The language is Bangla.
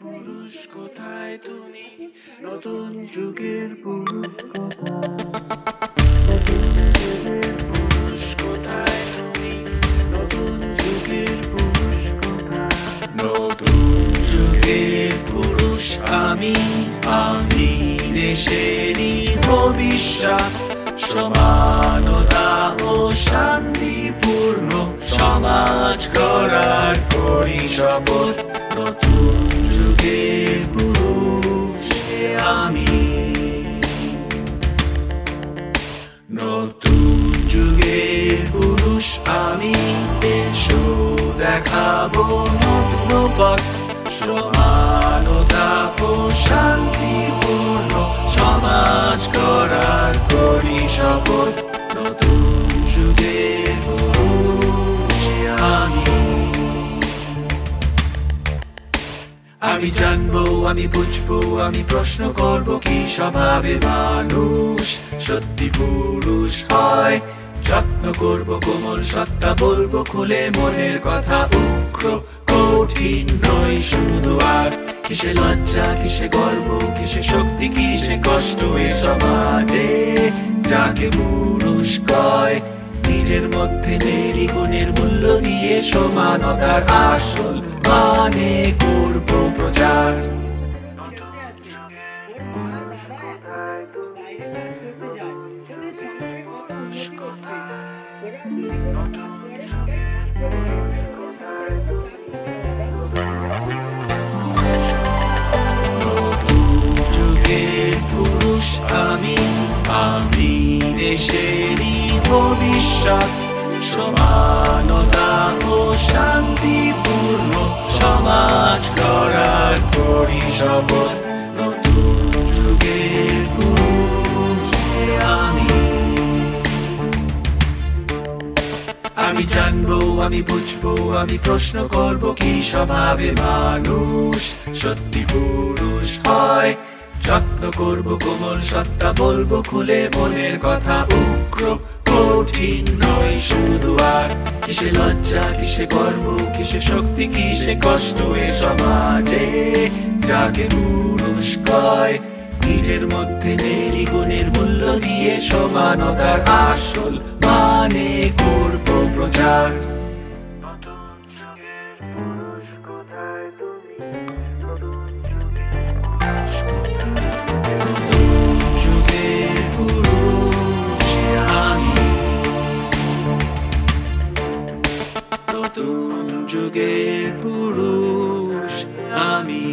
পুরুষ কোথায় তুমি, নতুন যুগের পুরুষ কোথায়, পুরুষ কোথায় তুমি, নতুন যুগের পুরুষ কোথায়। নতুন যুগের পুরুষ আমি, আমি দেশেরই ভবিষ্যৎ। সমানতা ও শান্তিপূর্ণ সমাজ গড়ার করি শপথ। নতুন যুগের পুরুষ আমি, নতুন যুগের পুরুষ আমি। এসো দেখাবো নতুন পথ, সমানতা ও শান্তিপূর্ণ সমাজ গড়ার করি শপথ। নতুন যুগের পুরুষ আমি। আমি জানবো, আমি বুঝবো, আমি প্রশ্ন করবো কি স্বভাবে মানুষ সত্যি পুরুষ হয়। যত্ন করবো কোমল সত্তা, বলবো খুলে মনের কথা। উগ্র কঠিন নয় শুধু আর, কিসে লজ্জা, কিসে গর্ব, কিসে শক্তি, কিসে কষ্ট এ সমাজে যাকে পুরুষ কয়। নিজের মধ্যে মেরি গুণের মূল্য দিয়ে সমানতার আসল মানে করব প্রচার। নতুন যুগের পুরুষ আমি, আমি দেশেরই ভবিষ্যৎ। সমানতা ও শান্তিপূর্ণ সমাজ গড়ার করি শপথ। নতুন যুগের পুরুষ আমি। আমি জানবো, আমি বুঝবো, আমি প্রশ্ন করবো কি স্বভাবে মানুষ সত্যি পুরুষ হয়। যত্ন করবো কোমল সত্তা, বলবো খুলে মনের কথা। উগ্র কঠিন নয় শুধু আর, কিসে লজ্জা, কিসে গর্ব, কিসে শক্তি, কিসে কষ্ট এ সমাজে যাকে পুরুষ কয়। নিজের মধ্যে মেরি গুণের মূল্য দিয়ে সমানতার আসল মানে করব প্রচার। নতুন যুগের পুরুষ কোথায় তুমি, নতুন যুগের পুরুষ আমি, নতুন যুগের পুরুষ আমি।